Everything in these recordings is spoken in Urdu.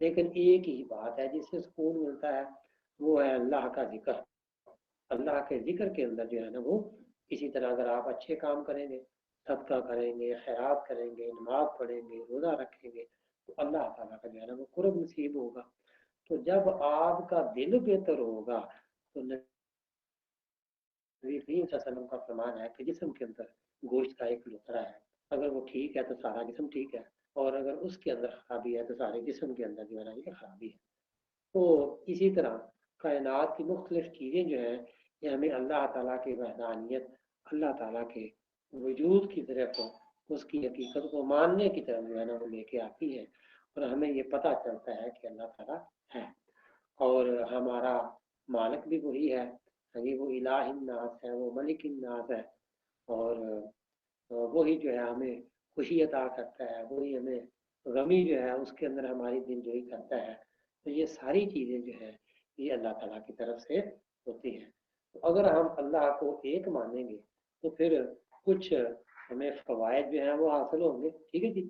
لیکن ایک ہی بات ہے جس سے سکون ملتا ہے، وہ ہے اللہ کا ذکر۔ اللہ کے ذکر کے اندر جو ہے نا وہ اسی طرح اگر آپ اچھے کام کریں گے، صدقہ کریں گے، خیرات کریں گے، نماز پڑھیں گے، روزہ رکھیں گے، تو اللہ تعالیٰ کا جو ہے نا وہ قرب نصیب ہوگا۔ تو جب آپ کا دل بہتر ہوگا تو نبی کریم صلی اللہ علیہ وسلم کا فرمان ہے کہ جسم کے اندر گوشت کا ایک لقرہ ہے، اگر وہ ٹھیک ہے تو سارا جسم ٹھیک ہے، اور اگر اس کے اندر خرابی ہے تو سارے جسم کے اندر جو ہے نا یہ خرابی ہے۔ تو اسی طرح کائنات کی مختلف چیزیں جو ہیں یہ ہمیں اللہ تعالیٰ کی وحدانیت، اللہ تعالیٰ کے وجود کی طرف، اس کی حقیقت کو ماننے کی طرف جو ہے نا وہ لے کے آتی ہے، اور ہمیں یہ پتہ چلتا ہے کہ اللہ تعالیٰ ہے، اور ہمارا مالک بھی وہی ہے، وہ الہ الناس ہے، وہ ملک الناس ہے، اور وہی جو ہے ہمیں خوشی عطا کرتا ہے، وہی ہمیں غمی جو ہے اس کے اندر ہماری دلجوئی کرتا ہے۔ تو یہ ساری چیزیں جو ہے یہ اللہ تعالیٰ کی طرف سے ہوتی ہیں۔ تو اگر ہم اللہ کو ایک مانیں گے تو پھر کچھ ہمیں فوائد جو ہیں وہ حاصل ہوں گے، ٹھیک ہے جی۔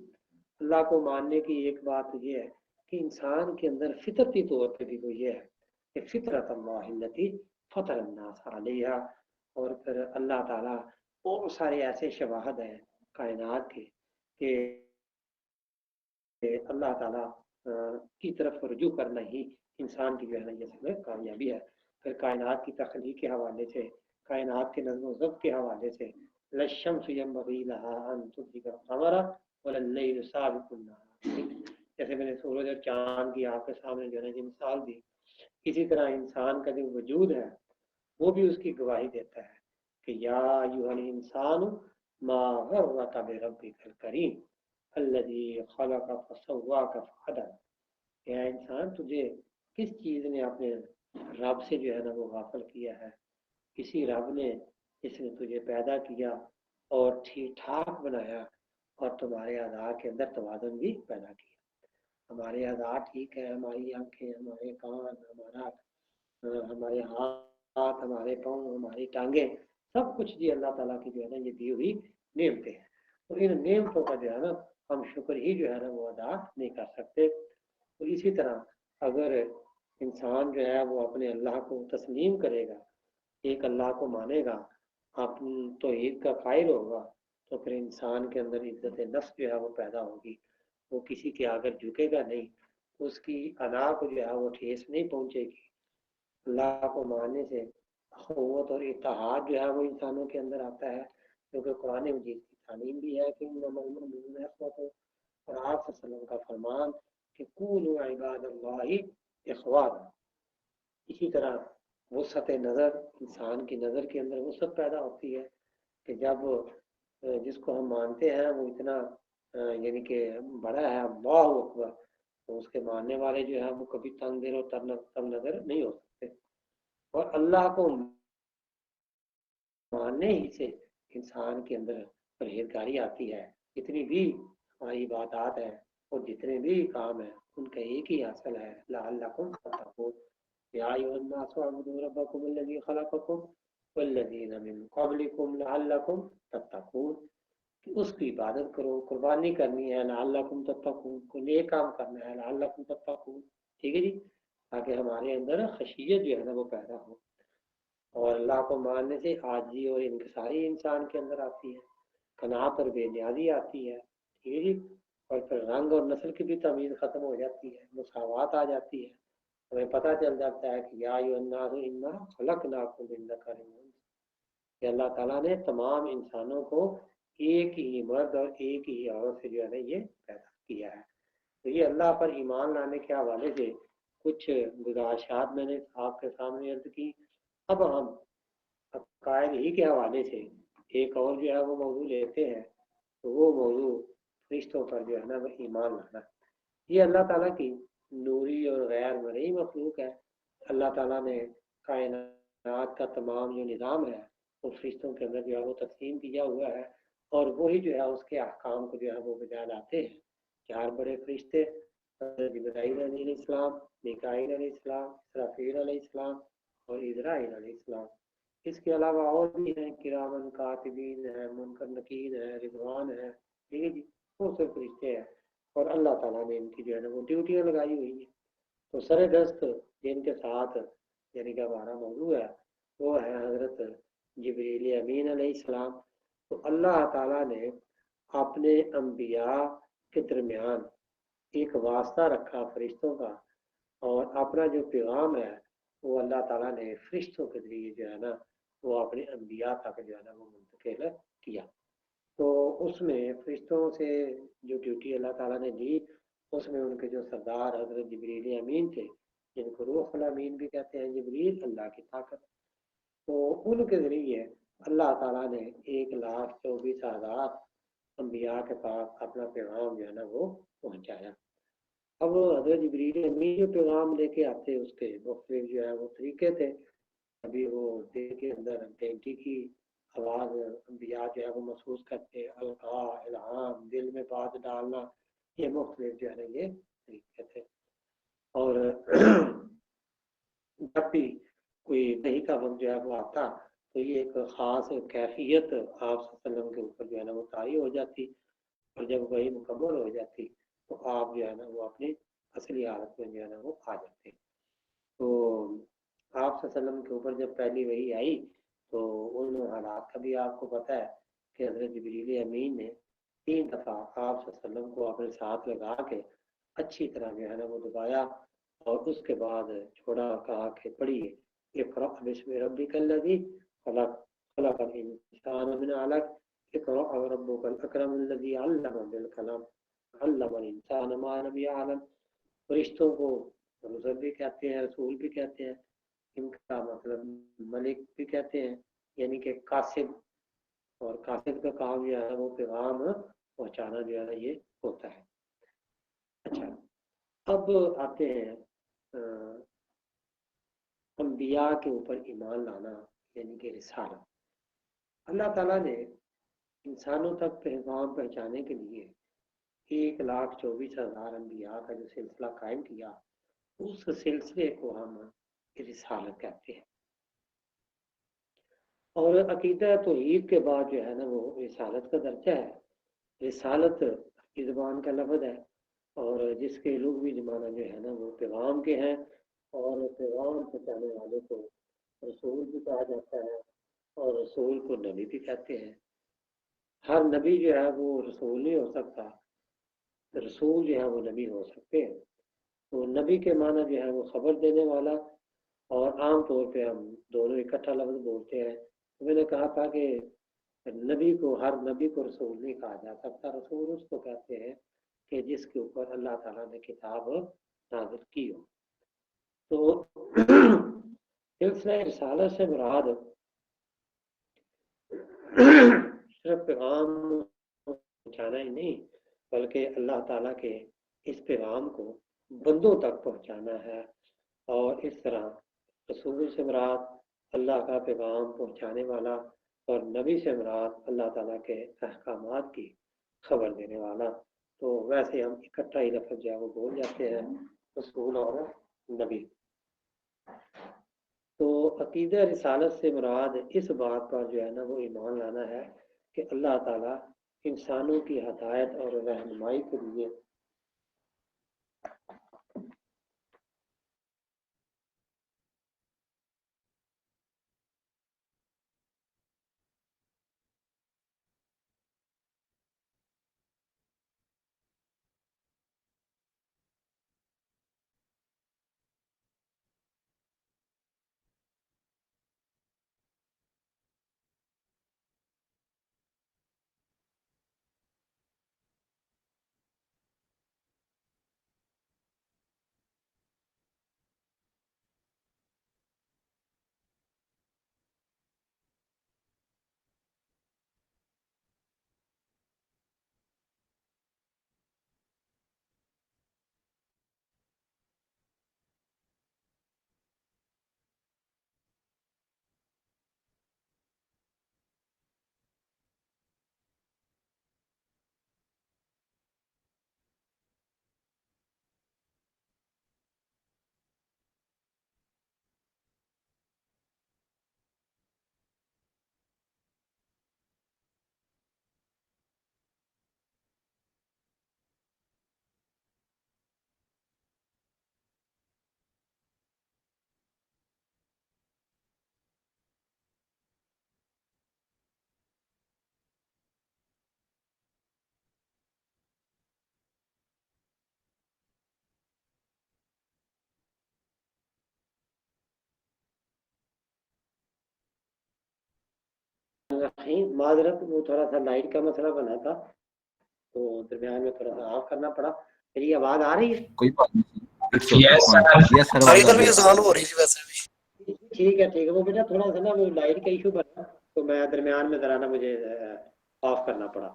اللہ کو ماننے کی ایک بات یہ ہے کہ انسان کے اندر فطرتی طور پہ بھی وہ یہ ہے کہ فطرت اللہ التی فطر الناس علیہ، اور پھر اللہ تعالیٰ بہت سارے ایسے شواہد ہیں کائنات کے کہ اللہ تعالیٰ کی طرف رجوع کرنا ہی انسان کی جو ہے نا یہ سب کامیابی ہے۔ پھر کائنات کی تخلیق کے حوالے سے، کائنات کے نظم و ضبط کے حوالے سے، لَلشَّمْسُ يَنبَغِي لَهَا أَن تُدْرِكَ الْقَمَرَ وَلَا اللَّيْلُ سَابِقُ النَّهَارِ، جیسے میں نے سورج اور چاند کی آپ کے سامنے جو ہے نا مثال دی، اسی طرح انسان کا جو وجود ہے وہ بھی اس کی گواہی دیتا ہے کہ یا ایھا الانسان ما غرک بربک الکریم الذی خلقک فسواک فعدل، اے انسان تجھے کس چیز نے اپنے رب سے جو ہے نا وہ غافل کیا ہے؟ کسی رب نے جس نے تجھے پیدا کیا اور ٹھیک ٹھاک بنایا، اور تمہارے اعضاء کے اندر توازن بھی پیدا کیا۔ ہمارے اعضاء ٹھیک ہے، ہماری آنکھیں، ہمارے کان، ہمارے ہاتھ، ہمارے پاؤں، ہماری ٹانگیں، سب کچھ جی اللہ تعالیٰ کی جو ہے نا یہ دی ہوئی نعمتیں ہیں، اور ان نعمتوں کا جو ہے نا ہم شکر ہی جو ہے نا وہ ادا نہیں کر سکتے۔ تو اسی طرح اگر انسان جو ہے وہ اپنے اللہ کو تسلیم کرے گا، ایک اللہ کو مانے گا، توحید کا قائل ہوگا، تو پھر انسان کے اندر عزت نفس جو ہے وہ پیدا ہوگی، وہ کسی کے آگر جھکے گا نہیں، اس کی انا کو جو ہے وہ ٹھیس نہیں پہنچے گی۔ اللہ کو ماننے سے اخوت اور اتحاد جو ہے وہ انسانوں کے اندر آتا ہے، کیونکہ قرآن مجید کی تعلیم بھی ہے کہ انما المؤمنون اخوۃ، اور آپ صلی اللہ علیہ وسلم کا فرمان کہ کونوا عباد اللہ اخوانا۔ اسی طرح وسعت نظر، انسان کی نظر کے اندر وسعت پیدا ہوتی ہے کہ جب جس کو ہم مانتے ہیں وہ اتنا یعنی کہ بڑا ہے، اللہ اکبر، تو اس کے ماننے والے جو ہے وہ کبھی تنگ دل اور تنگ نظر نہیں ہو سکتے۔ اور اللہ کو ماننے ہی سے انسان کے اندر پرہیزگاری آتی ہے۔ جتنی بھی ہماری عبادات ہیں اور جتنے بھی کام ہیں ان کا ایک ہی حاصل ہے لعلکم تتقون، یا ایھا الناس اعبدوا ربکم الذی خلقکم والذین من قبلکم لعلکم تتقون، کہ اس کی عبادت کرو، قربانی کرنی ہے لعلکم تتقون، کوئی نیک کام کرنا ہے لعلکم تتقون، ٹھیک ہے جی، تاکہ ہمارے اندر خشیت جو ہے نا وہ پیدا ہو۔ اور اللہ کو ماننے سے عاجزی اور انکساری انسان کے اندر آتی ہے، قناعت اور بے نیازی آتی ہے، ٹھیک ہے جی، اور پھر رنگ اور نسل کی بھی تمیز ختم ہو جاتی ہے، مساوات آ جاتی ہے، ہمیں پتہ چل جاتا ہے کہ یا ایھا الناس انا خلقناکم من ذکر و انثی، کہ اللہ تعالیٰ نے تمام انسانوں کو ایک ہی مرد اور ایک ہی عورت سے جو ہے نا یہ پیدا کیا ہے۔ تو یہ اللہ پر ایمان لانے کے حوالے سے کچھ گزارشات میں نے آپ کے سامنے عرض کی۔ اب ہم عقائد ہی کے حوالے سے ایک اور جو ہے وہ موضوع لیتے ہیں، تو وہ موضوع فرشتوں پر جو ہے نا وہ ایمان لانا۔ یہ اللہ تعالیٰ کی نوری اور غیر مرئی مخلوق ہے۔ اللہ تعالیٰ نے کائنات کا تمام جو نظام ہے وہ فرشتوں کے اندر جو ہے وہ تقسیم کیا ہوا ہے، اور وہی جو ہے اس کے احکام کو جو ہے وہ بجا لاتے ہیں۔ 4 بڑے فرشتے، جبرائیل علیہ السلام، میکائیل علیہ السلام، اسرافیل علیہ السلام اور اسرائیل علیہ السلام۔ اس کے علاوہ اور بھی ہیں، کرامن کاتبین ہیں، منکر نکیر ہیں، رضوان ہیں، ٹھیک ہے جی، بہت سے فرشتے ہیں۔ اور اللہ تعالیٰ نے ان کی جو ہے نا وہ ڈیوٹیاں لگائی ہوئی ہیں. تو سر دست جن کے ساتھ یعنی کہ ہمارا موضوع ہے وہ ہے حضرت جبریل امین علیہ السلام. تو اللہ تعالیٰ نے اپنے انبیاء کے درمیان ایک واسطہ رکھا فرشتوں کا، اور اپنا جو پیغام ہے وہ اللہ تعالیٰ نے فرشتوں کے ذریعے جو ہے نا وہ اپنے انبیاء تک جو ہے نا وہ منتقل کیا. تو اس میں فرشتوں سے جو ڈیوٹی اللہ تعالیٰ نے دی، اس میں ان کے جو سردار حضرت جبریل امین تھے، جن کو روح الامین بھی کہتے ہیں، جبریل اللہ کی طاقت. تو ان کے ذریعے اللہ تعالیٰ نے 1,24,000 انبیاء کے پاس اپنا پیغام جو ہے نا وہ پہنچایا. اب حضرت جبریل امین جو پیغام لے کے آتے اس کے مختلف جو ہے وہ طریقے تھے. ابھی وہ دل کے اندر گھنٹی کی آواز انبیاء جو ہے وہ محسوس کرتے، القاء الہام، دل میں بات ڈالنا، یہ مختلف جو ہے نا یہ طریقے تھے. اور جب بھی کوئی وحی کا وقت جو ہے وہ آتا تو یہ ایک خاص کیفیت آپ صلی اللہ علیہ وسلم کے اوپر جو ہے نا وہ طاری ہو جاتی، اور جب وہی مکمل ہو جاتی تو آپ جو ہے نا وہ اپنی اصلی حالت میں جو ہے نا وہ آ جاتے. تو آپ صلی اللہ علیہ وسلم کے اوپر جب پہلی وحی آئی تو ان حالات کا بھی آپ کو پتہ ہے کہ حضرت جبریل امین نے 3 دفعہ آپ صلی اللہ علیہ وسلم کو اپنے ساتھ لگا کے اچھی طرح جو ہے نا وہ دبایا، اور اس کے بعد چھوڑا، کہا کہ پڑھیے اقرأ بسم ربک الذی خلق خلق الانسان من علق اقرأ وربک الاکرم الذی علم بالقلم علم الانسان ما لم يعلم. فرشتوں کو رسول بھی کہتے ہیں، رسول بھی کہتے ہیں، ان کا مطلب ملک بھی کہتے ہیں، یعنی کہ قاصد. اور قاصد کا کام جو ہے وہ پیغام پہنچانا جو ہے نا یہ ہوتا ہے. اچھا، اب آتے ہیں انبیاء کے اوپر ایمان لانا یعنی کہ رسالت. اللہ تعالیٰ نے انسانوں تک پیغام پہنچانے کے لیے 1,24,000 انبیاء کا جو سلسلہ قائم کیا، اس سلسلے کو ہم رسالت کہتے ہیں. اور عقیدہ توحید کے بعد جو ہے نا وہ رسالت کا درجہ ہے. رسالت کی زبان کا لفظ ہے، اور جس کے لغوی زمانہ جو ہے نا وہ پیغام کے ہیں، اور پیغام پہنچانے والے کو رسول بھی کہا جاتا ہے، اور رسول کو نبی بھی کہتے ہیں. ہر نبی جو ہے وہ رسول نہیں ہو سکتا، رسول جو ہے وہ نبی ہو سکتے ہیں. تو نبی کے معنی جو ہے وہ خبر دینے والا، اور عام طور پہ ہم دونوں اکٹھا لفظ بولتے ہیں. تو میں نے کہا تھا کہ نبی کو، ہر نبی کو رسول نہیں کہا جا سکتا. رسول اس کو کہتے ہیں کہ جس کے اوپر اللہ تعالیٰ نے کتاب نازل کی ہو. تو سلسلہ رسالت سے مراد صرف پیغام پہنچانا ہی نہیں، بلکہ اللہ تعالیٰ کے اس پیغام کو بندوں تک پہنچانا ہے. اور اس طرح رسول سے مراد اللہ کا پیغام پہنچانے والا، اور نبی سے مراد اللہ تعالیٰ کے احکامات کی خبر دینے والا. تو ویسے ہم اکٹھا ہی لفظ جو ہے وہ بول جاتے ہیں، رسول اور نبی. تو عقیدہ رسالت سے مراد اس بات پر جو ہے نا وہ ایمان لانا ہے کہ اللہ تعالیٰ انسانوں کی ہدایت اور رہنمائی کے لیے معذرت، وہ تھوڑا سا لائٹ کا مسئلہ بنا تھا تو درمیان میں تھوڑا سا آف کرنا پڑا. میری آواز آ رہی ہے؟ کوئی بات نہیں. یس سر ادھر بھی اذان ہو رہی تھی ویسے بھی. ٹھیک ہے وہ بیٹا تھوڑا سا نا وہ لائٹ کا ایشو بنا تو میں درمیان میں ذرا نا مجھے آف کرنا پڑا.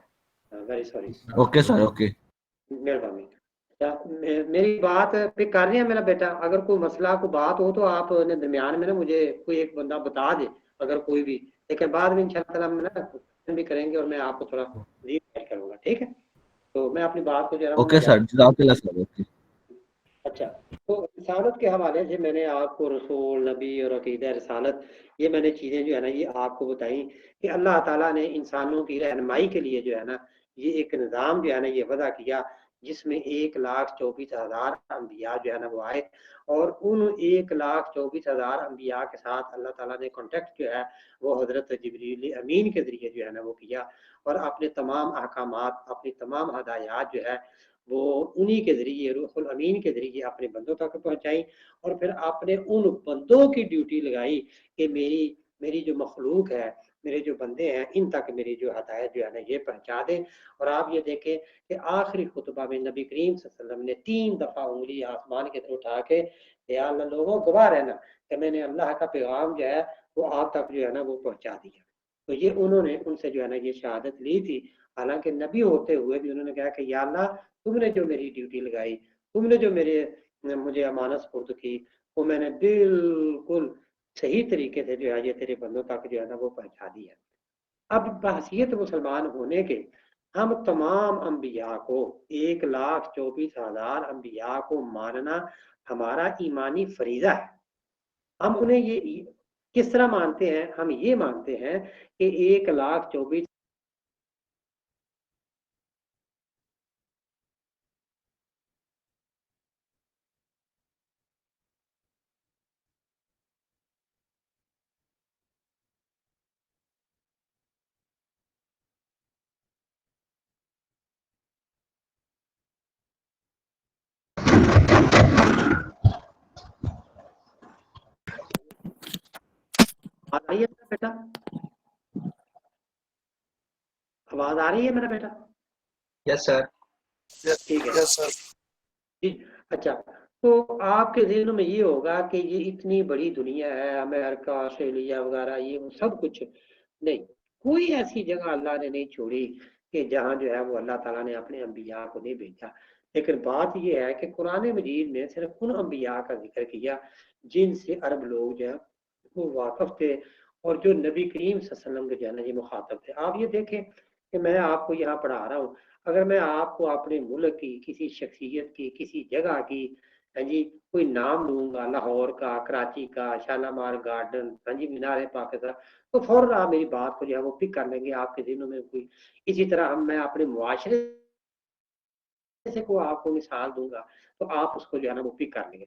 Very sorry. Okay sir okay. مہربانی. میری بات پک کر رہے ہیں میرا بیٹا؟ اگر کوئی مسئلہ کوئی بات ہو تو آپ نے درمیان میں نا مجھے کوئی ایک بندہ بتا دے اگر کوئی بھی، لیکن بعد میں انشاءاللہ ہم نا بھی کریں گے اور میں آپ کو تھوڑا ریڈ کروں گا. ٹھیک ہے، تو میں اپنی بات کو جو ہے اوکے سر جزاک اللہ سر. اوکے. اچھا، تو رسالت کے حوالے سے میں نے آپ کو رسول، نبی اور عقیدہ رسالت، یہ میں نے چیزیں جو ہے نا یہ آپ کو بتائیں کہ اللہ تعالیٰ نے انسانوں کی رہنمائی کے لیے جو ہے نا یہ ایک نظام جو ہے نا یہ وضع کیا، جس میں 1,24,000 انبیاء جو ہے نا وہ آئے، اور ان 1,24,000 انبیاء کے ساتھ اللہ تعالیٰ نے کانٹیکٹ جو ہے وہ حضرت جبریل امین کے ذریعے جو ہے نا وہ کیا، اور اپنے تمام احکامات، اپنی تمام ہدایات جو ہے وہ انہی کے ذریعے، روح الامین کے ذریعے اپنے بندوں تک پہنچائی، اور پھر اپنے ان بندوں کی ڈیوٹی لگائی کہ میری جو مخلوق ہے، میرے جو بندے ہیں، ان تک میری جو ہدایت جو ہے نا یہ پہنچا دیں. اور آپ یہ دیکھیں کہ آخری خطبہ میں نبی کریم صلی اللہ علیہ وسلم نے 3 دفعہ انگلی آسمان کی طرف اٹھا کے یا اللہ لوگوں گواہ رہنا کہ میں نے اللہ کا پیغام جو ہے وہ آپ تک جو ہے نا وہ پہنچا دیا. تو یہ انہوں نے ان سے جو ہے نا یہ شہادت لی تھی، حالانکہ نبی ہوتے ہوئے بھی انہوں نے کہا کہ یا اللہ تم نے جو میری ڈیوٹی لگائی، تم نے جو مجھے امانت سپرد کی، وہ میں نے بالکل صحیح طریقے سے جو ہے یہ تیرے بندوں تک جو ہے نا وہ پہنچا دیا. اب بحثیت مسلمان ہونے کے ہم تمام انبیاء کو، 1,24,000 انبیاء کو ماننا ہمارا ایمانی فریضہ ہے. ہم انہیں یہ کس طرح مانتے ہیں؟ ہم یہ مانتے ہیں کہ 1,24,000 آ رہی ہے میرا بیٹا؟ آواز آ رہی ہے میرا بیٹا؟ یس سر. ٹھیک ہے یس سر. جی. اچھا، تو آپ کے ذہنوں میں یہ ہوگا کہ یہ اتنی بڑی دنیا ہے، امریکہ، آسٹریلیا وغیرہ، یہ وہ سب کچھ نہیں، کوئی ایسی جگہ اللہ نے نہیں چھوڑی کہ جہاں جو ہے وہ اللہ تعالیٰ نے اپنے انبیاء کو نہیں بھیجا. لیکن بات یہ ہے کہ قرآن مجید میں صرف ان انبیاء کا ذکر کیا جن سے عرب لوگ جو ہے وہ واقف تھے، اور جو نبی کریم صلی اللہ علیہ وسلم کے جو ہے نا یہ مخاطب تھے. آپ یہ دیکھیں کہ میں آپ کو یہاں پڑھا رہا ہوں، اگر میں آپ کو اپنے ملک کی کسی شخصیت کی، کسی جگہ کی ہاں جی کوئی نام دوں گا، لاہور کا، کراچی کا، شالامار گارڈن، ہاں جی مینار پاکستان، تو فوراً آپ میری بات کو جو ہے وہ پک کر لیں گے آپ کے ذہنوں میں کوئی. اسی طرح میں اپنے معاشرے سے کو آپ کو مثال دوں گا تو آپ اس کو جو ہے نا وہ پک کر لیں گے.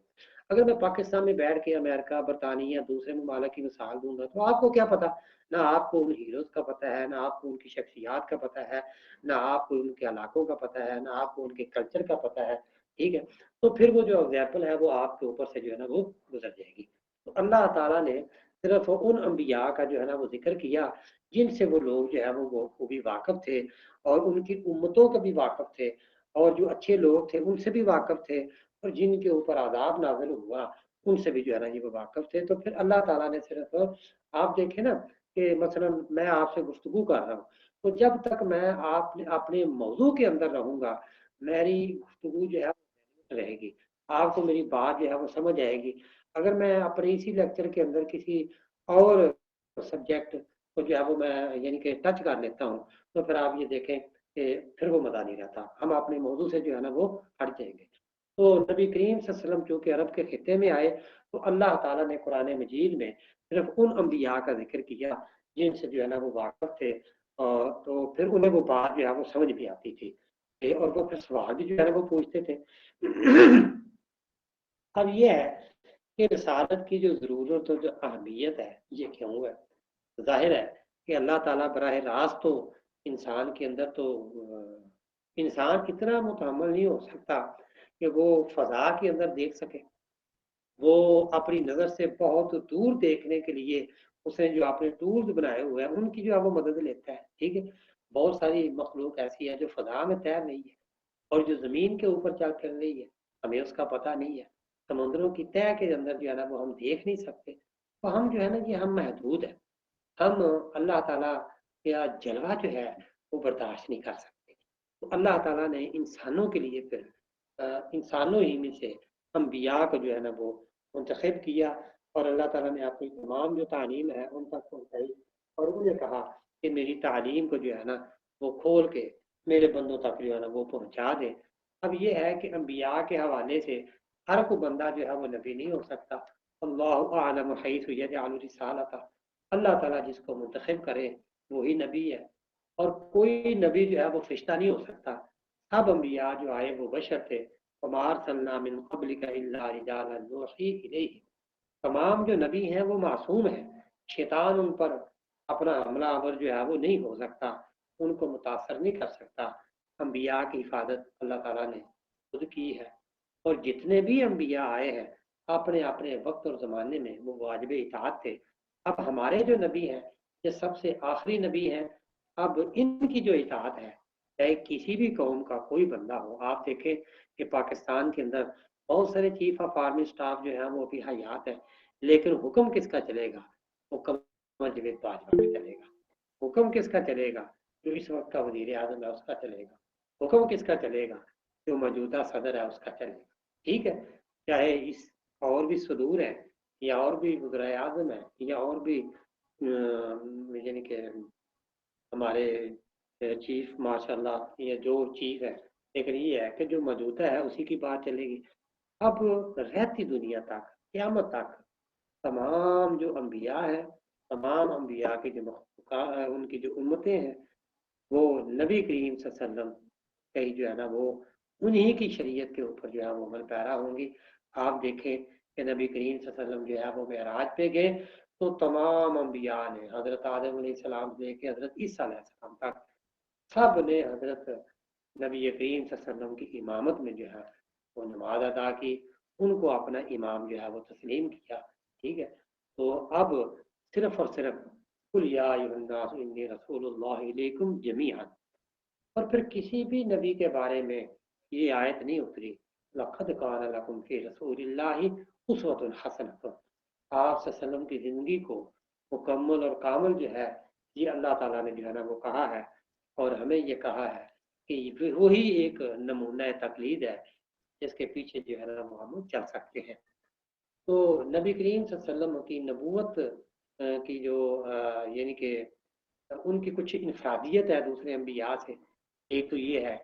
اگر میں پاکستان میں بیٹھ کے امریکہ، برطانیہ، دوسرے ممالک کی مثال دوں گا تو آپ کو کیا پتا؟ نہ آپ کو ان ہیروز کا پتہ ہے، نہ آپ کو ان کی شخصیات کا پتہ ہے، نہ آپ کو ان کے علاقوں کا پتہ ہے، نہ آپ کو ان کے کلچر کا پتہ ہے. ٹھیک ہے، تو پھر وہ جو ایگزامپل ہے وہ آپ کے اوپر سے جو ہے نا وہ گزر جائے گی. تو اللہ تعالیٰ نے صرف ان انبیاء کا جو ہے نا وہ ذکر کیا جن سے وہ لوگ جو ہے وہ بھی واقف تھے، اور ان کی امتوں کا بھی واقف تھے، اور جو اچھے لوگ تھے ان سے بھی واقف تھے، اور جن کے اوپر عذاب نازل ہوا ان سے بھی جو ہے نا یہ وہ واقف تھے. تو پھر اللہ تعالیٰ نے صرف، آپ دیکھیں نا کہ مثلا میں آپ سے گفتگو کر رہا ہوں، تو جب تک میں آپ اپنے موضوع کے اندر رہوں گا میری گفتگو جو ہے رہے گی، آپ کو میری بات جو ہے وہ سمجھ آئے گی. اگر میں اپنے اسی لیکچر کے اندر کسی اور سبجیکٹ کو جو ہے وہ میں یعنی کہ ٹچ کر لیتا ہوں تو پھر آپ یہ دیکھیں کہ پھر وہ مزہ نہیں رہتا، ہم اپنے موضوع سے جو ہے نا وہ ہٹ جائیں گے. تو نبی کریم صلی اللہ علیہ وسلم چونکہ عرب کے خطے میں آئے تو اللہ تعالیٰ نے قرآن مجید میں صرف ان انبیاء کا ذکر کیا جن سے جو ہے نا وہ واقف تھے، اور تو پھر انہیں وہ بات جو ہے وہ سمجھ بھی آتی تھی، اور وہ پھر سوال بھی جو ہے نا وہ پوچھتے تھے. اب یہ ہے کہ رسالت کی جو ضرورت اور جو اہمیت ہے یہ کیوں ہے؟ ظاہر ہے کہ اللہ تعالیٰ براہ راست تو انسان کے اندر تو انسان اتنا متحمل نہیں ہو سکتا کہ وہ فضا کے اندر دیکھ سکے، وہ اپنی نظر سے بہت دور دیکھنے کے لیے اس نے جو اپنے ٹولز بنائے ہوئے ہیں ان کی جو ہے وہ مدد لیتا ہے، ٹھیک ہے۔ بہت ساری مخلوق ایسی ہے جو فضا میں تیر نہیں ہے اور جو زمین کے اوپر چل کر رہی ہے، ہمیں اس کا پتہ نہیں ہے۔ سمندروں کی تہ کے اندر جو ہے نا وہ ہم دیکھ نہیں سکتے، تو ہم جو ہے نا یہ ہم محدود ہیں، ہم اللہ تعالیٰ کا جلوہ جو ہے وہ برداشت نہیں کر سکتے۔ تو اللہ تعالیٰ نے انسانوں کے لیے پھر انسانوں ہی میں سے انبیاء کو جو ہے نا وہ منتخب کیا، اور اللہ تعالیٰ نے اپنی تمام جو تعلیم ہے ان تک پہنچائی، اور انہیں کہا کہ میری تعلیم کو جو ہے نا وہ کھول کے میرے بندوں تک جو ہے نا وہ پہنچا دے۔ اب یہ ہے کہ انبیاء کے حوالے سے ہر کوئی بندہ جو ہے وہ نبی نہیں ہو سکتا۔ اللہ اعلم حیث یجعل رسالتہ، اللہ تعالیٰ جس کو منتخب کرے وہی نبی ہے، اور کوئی نبی جو ہے وہ فرشتہ نہیں ہو سکتا۔ سب انبیاء جو آئے وہ بشر تھے، وما ارسلنا من قبلک الا رجالا نوحی الیہم، تمام جو نبی ہیں وہ معصوم ہیں، شیطان ان پر اپنا حملہ آور جو ہے وہ نہیں ہو سکتا، ان کو متاثر نہیں کر سکتا۔ انبیاء کی حفاظت اللہ تعالیٰ نے خود کی ہے، اور جتنے بھی انبیاء آئے ہیں اپنے اپنے وقت اور زمانے میں وہ واجب اطاعت تھے۔ اب ہمارے جو نبی ہیں یہ سب سے آخری نبی ہیں، اب ان کی جو اطاعت ہے، چاہے کسی بھی قوم کا کوئی بندہ ہو، آپ دیکھیں کہ پاکستان کے اندر بہت سارے چیف آف آرمی سٹاف جو ہیں وہ بھی حیات ہیں، لیکن حکم کس کا چلے گا؟ حکم جاوید باجوہ کا چلے گا۔ حکم کس کا چلے گا؟ جو اس وقت کا وزیر اعظم ہے اس کا چلے گا۔ حکم کس کا چلے گا؟ جو موجودہ صدر ہے اس کا چلے گا، ٹھیک ہے۔ چاہے اس اور بھی صدور ہیں یا اور بھی وزرائے اعظم ہیں یا اور بھی یعنی کہ ہمارے چیف ماشاء اللہ یا جو چیف ہے، لیکن یہ ہے کہ جو موجودہ ہے اسی کی بات چلے گی۔ اب رہتی دنیا تک قیامت تک تمام جو انبیاء ہیں، تمام انبیاء کی جو مخلوقات ان کی جو امتیں ہیں وہ نبی کریم صلی اللہ علیہ وسلم کہیں جو ہے نا وہ انہی کی شریعت کے اوپر جو ہے وہ عمل پیرا ہوں گی۔ آپ دیکھیں کہ نبی کریم صلی اللہ علیہ وسلم جو ہے وہ معراج پہ گئے تو تمام انبیاء نے حضرت آدم علیہ السلام سے لے کے حضرت عیسیٰ علیہ السلام تک سب نے حضرت نبی کریم صلی اللہ علیہ وسلم کی امامت میں جو ہے وہ نماز ادا کی، ان کو اپنا امام جو ہے وہ تسلیم کیا، ٹھیک ہے۔ تو اب صرف اور صرف قل یا ایھا الناس انی رسول اللہ الیکم جمیعا، اور پھر کسی بھی نبی کے بارے میں یہ آیت نہیں اتری لقد کان لکم فی رسول اللہ اسوۃ حسنۃ، آپ صلی اللہ علیہ وسلم کی زندگی کو مکمل اور کامل جو ہے یہ اللہ تعالیٰ نے جو ہے نا وہ کہا ہے، اور ہمیں یہ کہا ہے کہ وہی ایک نمونہ تقلید ہے جس کے پیچھے جو ہے نا وہ ہم چل سکتے ہیں۔ تو نبی کریم صلی اللہ علیہ وسلم کی نبوت کی جو یعنی کہ ان کی کچھ انفرادیت ہے دوسرے انبیاء سے، ایک تو یہ ہے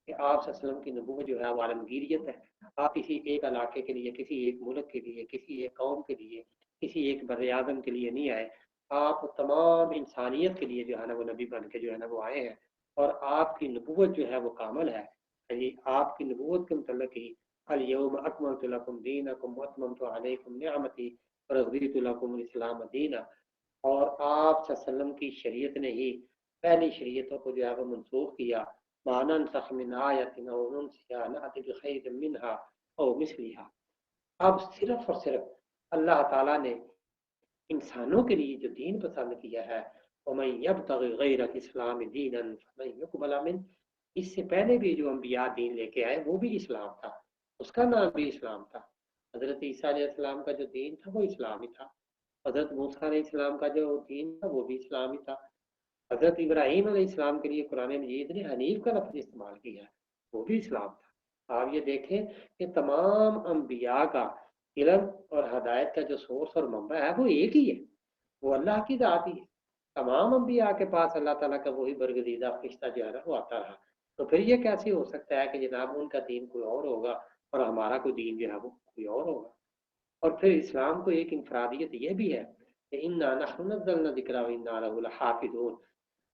کہ آپ صلی اللہ علیہ وسلم کی نبوت جو ہے وہ عالمگیریت ہے، آپ کسی ایک علاقے کے لیے، کسی ایک ملک کے لیے، کسی ایک قوم کے لیے، کسی ایک بر اعظم کے لیے نہیں آئے، آپ تمام انسانیت کے لیے جو ہے نا وہ نبی بن کے جو ہے نا وہ آئے ہیں، اور آپ کی نبوت جو ہے وہ کامل ہے۔ آپ کی نبوت کے متعلق ہی الیوم اکملت لکم دینکم واتممت علیکم نعمتی ورضیت لکم الاسلام دینا، اور آپ صلی اللہ علیہ وسلم کی شریعت نے ہی پہلی شریعتوں کو جو ہے وہ منسوخ کیا، ما ننسخ من آیت او ننسیها نأتی بخیر منها او مثلها۔ اب صرف اور صرف اللہ تعالیٰ نے انسانوں کے لیے جو دین پسند کیا ہے، ومن یبتغ غیر الاسلام دینا فلن یقبل منہ، اس سے پہلے بھی جو انبیاء دین لے کے آئے وہ بھی اسلام تھا، اس کا نام بھی اسلام تھا۔ حضرت عیسیٰ علیہ السلام کا جو دین تھا وہ اسلامی تھا، حضرت موسیٰ علیہ السلام کا جو دین تھا وہ بھی اسلامی تھا، حضرت ابراہیم علیہ السلام کے لیے قرآن مجید نے حنیف کا لفظ استعمال کیا وہ بھی اسلام تھا۔ آپ یہ دیکھیں کہ تمام انبیاء کا علم اور ہدایت کا جو سورس اور منبع ہے وہ ایک ہی ہے، وہ اللہ کی ذات ہی ہے۔ تمام انبیاء کے پاس اللہ تعالیٰ کا وہی برگزیدہ فرشتہ جو ہے نا وہ آتا رہا، تو پھر یہ کیسے ہو سکتا ہے کہ جناب ان کا دین کوئی اور ہوگا اور ہمارا کوئی دین جو ہے وہ کوئی اور ہوگا؟ اور پھر اسلام کو ایک انفرادیت یہ بھی ہے کہ انا نحن نزلنا الذکر وانا لہ لحافظون،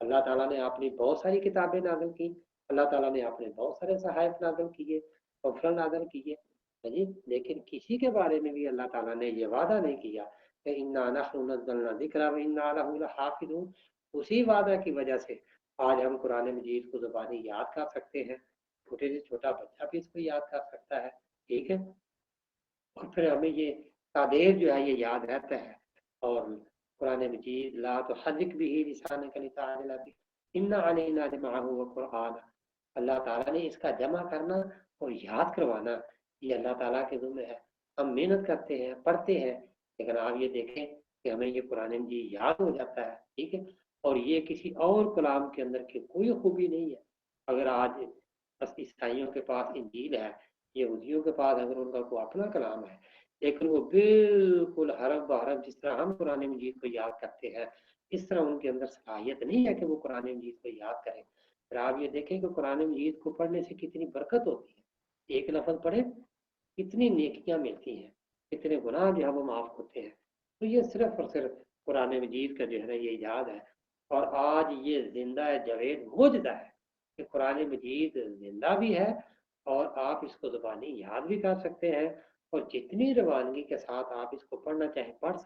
اللہ تعالیٰ نے اپنی بہت ساری کتابیں نازل کی، اللہ تعالیٰ نے اپنے بہت سارے صحائف نازل کیے، غفر نازل کیے، جی، لیکن کسی کے بارے میں بھی اللہ تعالیٰ نے یہ وعدہ نہیں کیا کہ انا نحن نزلنا الذکر وانا لہ لحافظون۔ اسی وعدہ کی وجہ سے آج ہم قرآن مجید کو زبانی یاد کر سکتے ہیں، چھوٹے سے چھوٹا بچہ بھی اس کو یاد کر سکتا ہے، ٹھیک ہے۔ اور پھر ہمیں یہ تعدیر جو ہے یہ یاد رہتا ہے. اور قرآن مجید لا تحرک به لسانک لتعجل به ان علینا جمعہ وقرآن، اللہ تعالیٰ نے اس کا جمع کرنا اور یاد کروانا یہ اللہ تعالیٰ کے ذمہ ہے. ہم محنت کرتے ہیں، پڑھتے ہیں، لیکن آپ یہ دیکھیں کہ ہمیں یہ قرآن مجید یاد ہو جاتا ہے. ٹھیک ہے، اور یہ کسی اور کلام کے اندر کی کوئی خوبی نہیں ہے. اگر آج بس عیسائیوں کے پاس انجیل ہے، یہودیوں کے پاس اگر ان کا کوئی اپنا کلام ہے، لیکن وہ بالکل حرف بحرف جس طرح ہم قرآن مجید کو یاد کرتے ہیں اس طرح ان کے اندر صلاحیت نہیں ہے کہ وہ قرآن مجید کو یاد کریں. پھر آپ یہ دیکھیں کہ قرآن مجید کو پڑھنے سے کتنی برکت ہوتی ہے. ایک لفظ پڑھیں کتنی نیکیاں ملتی ہیں، کتنے گناہ جو ہے وہ معاف ہوتے ہیں. تو یہ صرف اور صرف قرآن مجید کا جو ہے نا یہ یاد ہے. اور آج یہ زندہ جاوید معجزہ ہے کہ قرآن مجید زندہ بھی ہے اور آپ اس کو زبانی یاد بھی کر سکتے ہیں، اور جتنی روانگی کے ساتھ آپ اس کو پڑھنا چاہیں پڑھ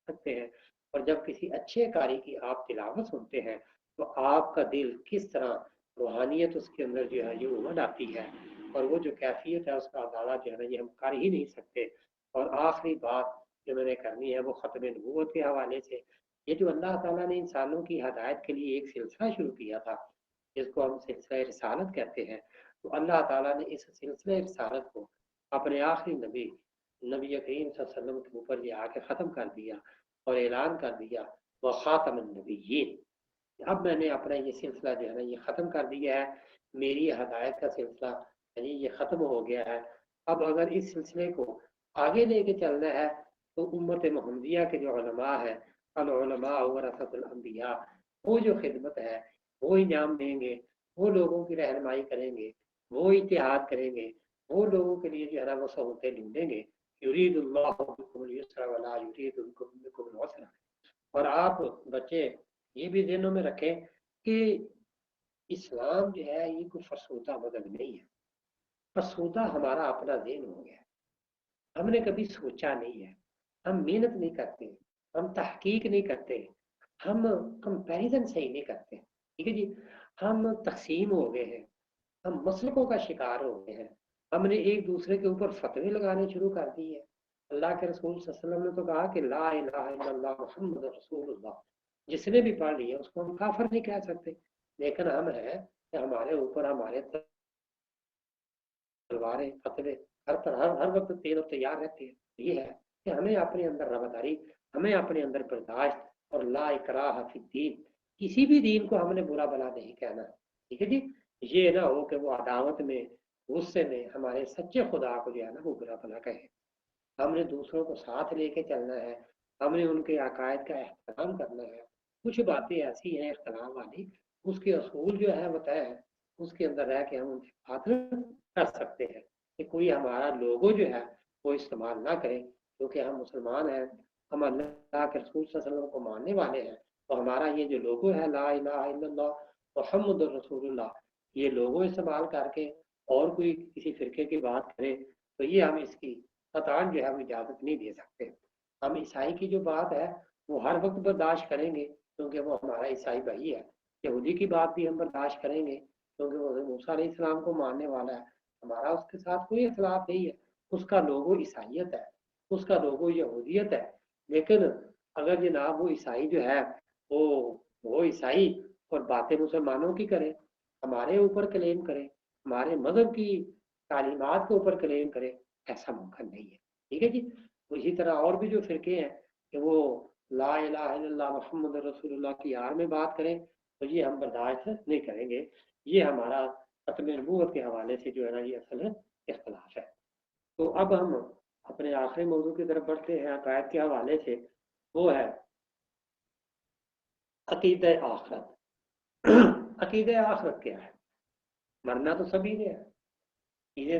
سکتے ہیں. اور جب کسی اچھے قاری کی آپ تلاوت سنتے ہیں تو آپ کا دل کس طرح روحانیت اس کے اندر جو ہے یہ امڑ آتی ہے، اور وہ جو کیفیت ہے اس کا اندازہ جو ہے نا یہ ہم کر ہی نہیں سکتے. اور آخری بات جو میں نے کرنی ہے وہ ختم نبوت کے حوالے سے. یہ جو اللہ تعالیٰ نے انسانوں کی ہدایت کے لیے ایک سلسلہ شروع کیا تھا جس کو ہم سلسلہ رسالت کہتے ہیں، تو اللہ تعالیٰ نے اس سلسلہ رسالت کو اپنے آخری نبی کریم صلی اللہ علیہ وسلم کے اوپر یہ آ کے ختم کر دیا اور اعلان کر دیا وہ خاتم النبیین. اب میں نے اپنا یہ سلسلہ جو ہے نا یہ ختم کر دیا ہے، میری ہدایت کا سلسلہ یعنی یہ ختم ہو گیا ہے. اب اگر اس سلسلے کو آگے لے کے چلنا ہے تو امت محمدیہ کے جو علماء ہیں، العلماء ورثۃ الانبیاء، وہ جو خدمت ہے وہ انجام دیں گے، وہ لوگوں کی رہنمائی کریں گے، وہ اتحاد کریں گے، وہ لوگوں کے لیے جو ہے نا وہ سہولتیں ڈھونڈیں گے. یرید اللہ بکم اليسر ولا یرید بکم العسر. اور آپ بچے یہ بھی ذہنوں میں رکھیں کہ اسلام جو ہے یہ کوئی فرسودہ مذہب نہیں ہے. فرسودہ ہمارا اپنا ذہن ہو گیا، ہم نے کبھی سوچا نہیں ہے، ہم محنت نہیں کرتے، ہم تحقیق نہیں کرتے، ہم کمپیریزن صحیح نہیں کرتے. ٹھیک ہے جی، ہم تقسیم ہو گئے ہیں، ہم مسلکوں کا شکار ہو گئے ہیں، ہم نے ایک دوسرے کے اوپر فتوے لگانے شروع کر دیے. اللہ کے رسول صلی اللہ علیہ وسلم نے تو کہا کہ لا الہ الا اللہ محمد رسول اللہ. جس نے بھی پڑھ لیا اس کو ہم کافر نہیں کہہ سکتے، لیکن ہم ہیں کہ ہمارے اوپر ہمارے تلواریں فتوے ہر طرح ہر وقت تیز اور تیار رہتے ہیں. یہ ہے کہ ہمیں اپنے اندر رواداری، ہمیں اپنے اندر برداشت اور لا اکراہ فی الدین، کسی بھی دین کو ہم نے برا بلا نہیں کہنا. ٹھیک ہے جی، یہ نہ ہو کہ وہ عداوت میں غصے میں ہمارے سچے خدا کو جو ہے نا وہ برا بلا کہے. ہم نے دوسروں کو ساتھ لے کے چلنا ہے، ہم نے ان کے عقائد کا احترام کرنا ہے. کچھ باتیں ایسی ہیں اختلاف والی، اس کے اصول جو ہے وہ طے ہے، اس کے اندر رہ کے ہم ان سے بات کر سکتے ہیں کہ کوئی ہمارا لوگو جو ہے وہ استعمال نہ کرے. کیونکہ ہم مسلمان ہیں، ہم اللہ کے رسول صلی اللہ علیہ وسلم کو ماننے والے ہیں، تو ہمارا یہ جو لوگو ہے لا الہ الا اللہ محمد رسول اللہ، یہ لوگو استعمال کر کے اور کوئی کسی فرقے کی بات کرے تو یہ ہم اس کی قطعاً جو ہے وہ اجازت نہیں دے سکتے. ہم عیسائی کی جو بات ہے وہ ہر وقت برداشت کریں گے کیونکہ وہ ہمارا عیسائی بھائی ہے. یہودی کی بات بھی ہم برداشت کریں گے کیونکہ وہ موسیٰ علیہ السلام کو ماننے والا ہے، ہمارا اس کے ساتھ کوئی اختلاف نہیں ہے. اس کا لوگو عیسائیت ہے، اس کا لوگو یہودیت ہے. لیکن اگر جناب وہ عیسائی جو ہے وہ عیسائی اور باتیں مسلمانوں کی کرے، ہمارے اوپر کلیم کرے، ہمارے مذہب کی تعلیمات کے اوپر کلیم کرے، ایسا ممکن نہیں ہے. ٹھیک ہے جی. اسی طرح اور بھی جو فرقے ہیں کہ وہ لا الہ الا اللہ محمد رسول اللہ کی آڑ میں بات کریں تو یہ ہم برداشت نہیں کریں گے. یہ ہمارا ختم نبوت کے حوالے سے جو ہے نا یہ اصل اختلاف ہے. تو اب ہم اپنے آخری موضوع کی طرف بڑھتے ہیں عقائد کے حوالے سے، وہ ہے عقیدہ آخرت. عقیدہ آخرت کیا ہے؟ مرنا تو سبھی نے ہے، چیزیں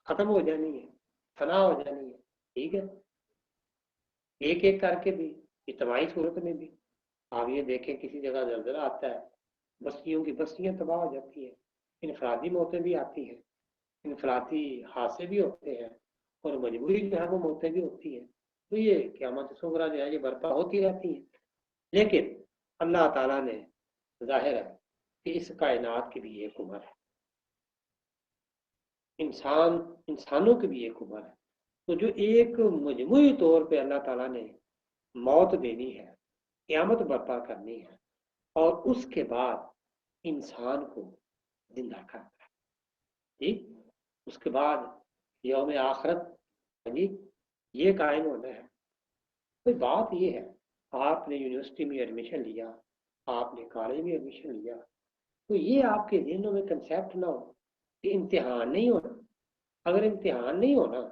ختم ہو جانی ہے، فنا ہو جانی ہے. ٹھیک ہے، ایک ایک کر کے بھی، اجتماعی صورت میں بھی. آپ یہ دیکھیں کسی جگہ زلزلہ آتا ہے، بستیوں کی بستیاں تباہ ہو جاتی ہیں، انفرادی موتیں بھی آتی ہیں، انفرادی حادثے بھی ہوتے ہیں، اور مجبوری جو ہے وہ موتیں بھی ہوتی ہیں. تو یہ قیامت صغریٰ جو ہے یہ برپا ہوتی رہتی ہیں. لیکن اللہ تعالیٰ نے ظاہر ہے کہ اس کائنات کی بھی ایک عمر ہے، انسانوں کی بھی ایک عمر ہے. تو جو ایک مجموعی طور پہ اللہ تعالیٰ نے موت دینی ہے، قیامت برپا کرنی ہے، اور اس کے بعد انسان کو زندہ کرنا ہے، ٹھیک، اس کے بعد یوم آخرت جی یہ قائم ہونا ہے۔ تو بات یہ ہے، آپ نے یونیورسٹی میں ایڈمیشن لیا، آپ نے کالج میں ایڈمیشن لیا، تو یہ آپ کے ذہنوں میں کنسیپٹ نہ ہو کہ امتحان نہیں ہونا۔ اگر امتحان نہیں ہونا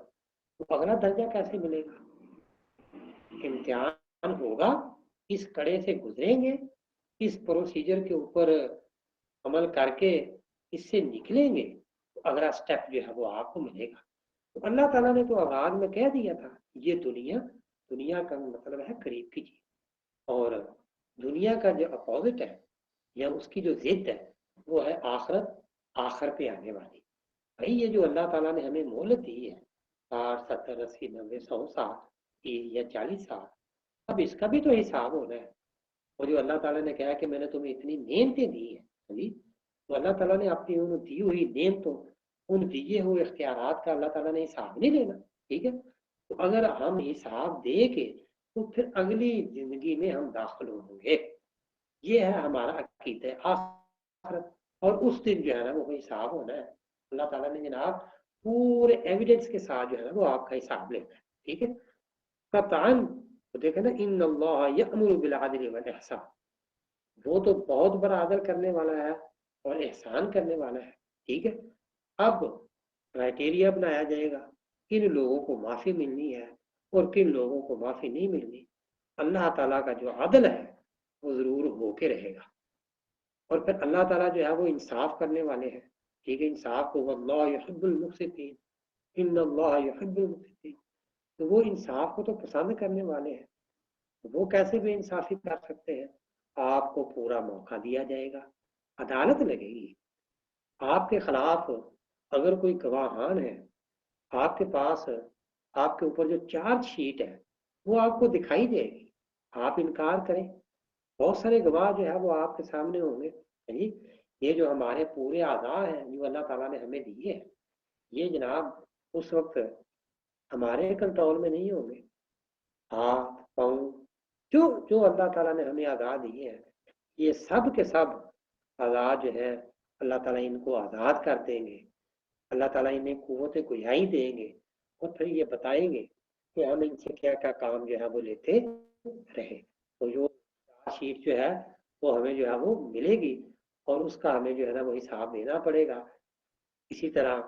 تو اگلا درجہ کیسے ملے گا؟ امتحان ہوگا، اس کڑے سے گزریں گے، اس پروسیجر کے اوپر عمل کر کے اس سے نکلیں گے تو اگلا سٹیپ جو ہے وہ آپ کو ملے گا۔ تو اللہ تعالیٰ نے تو آغاز میں کہہ دیا تھا یہ دنیا کا مطلب ہے قریب کی چیز، اور دنیا کا جو اپوزٹ ہے یا اس کی جو ضد ہے وہ ہے آخرت، آخر پہ آنے والی۔ بھائی یہ جو اللہ تعالیٰ نے ہمیں مہلت دی ہے 60 70 80 90 100 سال یا 40 سال، اب اس کا بھی تو حساب ہونا ہے۔ اور جو اللہ تعالیٰ نے کہا کہ میں نے تمہیں اتنی نعمتیں دی ہیں جی، تو اللہ تعالیٰ نے اپنی ان دی ہوئی نعمتوں، ان دیے ہوئے اختیارات کا اللہ تعالیٰ نے حساب نہیں لینا، ٹھیک ہے؟ تو اگر ہم حساب دے کے تو پھر اگلی زندگی میں ہم داخل ہوں گے، یہ ہے ہمارا عقیدہ آخرت۔ اور اس دن جو ہے نا وہ حساب ہونا ہے، اللہ تعالیٰ نے جناب پورے ایویڈنس کے ساتھ جو ہے نا وہ آپ کا حساب لینا ہے، ٹھیک ہے؟ قطعاً دیکھیں نا، ان اللہ یأمر بالعدل والاحسان، وہ تو بہت بڑا عدل کرنے والا ہے اور احسان کرنے والا ہے، ٹھیک ہے؟ اب کرائٹیریا بنایا جائے گا، کن لوگوں کو معافی ملنی ہے اور کن لوگوں کو معافی نہیں ملنی۔ اللہ تعالیٰ کا جو عدل ہے وہ ضرور ہو کے رہے گا، اور پھر اللہ تعالیٰ جو ہے وہ انصاف کرنے والے ہیں، ٹھیک ہے؟ انصاف کو واللہ یحب المقسطین، ان اللہ یحب المقسطین، تو وہ انصاف کو تو پسند کرنے والے ہیں۔ وہ کیسے بے انصافی کر سکتے ہیں؟ آپ کو پورا موقع دیا جائے گا، عدالت لگے گی آپ کے خلاف۔ اگر کوئی گواہان ہے آپ کے پاس، آپ کے اوپر جو چارج شیٹ ہے وہ آپ کو دکھائی دے گی، آپ انکار کریں، بہت سارے گواہ جو ہے وہ آپ کے سامنے ہوں گے۔ جی یہ جو ہمارے پورے اعضاء ہیں جو اللہ تعالیٰ نے ہمیں دیے ہیں، یہ جناب اس وقت ہمارے کنٹرول میں نہیں ہوں گے۔ ہاتھ پاؤں جو اللہ تعالیٰ نے ہمیں آزاد دیے ہیں، یہ سب کے سب آزاد جو ہے اللہ تعالیٰ ان کو آزاد کر دیں گے، اللہ تعالیٰ انہیں قوت گویائی دیں گے، اور پھر یہ بتائیں گے کہ ہم ان سے کیا کیا کام جو ہے وہ لیتے رہے۔ تو جو شیٹ جو ہے وہ ہمیں جو ہے وہ ملے گی، اور اس کا ہمیں جو ہے نا وہ حساب دینا پڑے گا۔ اسی طرح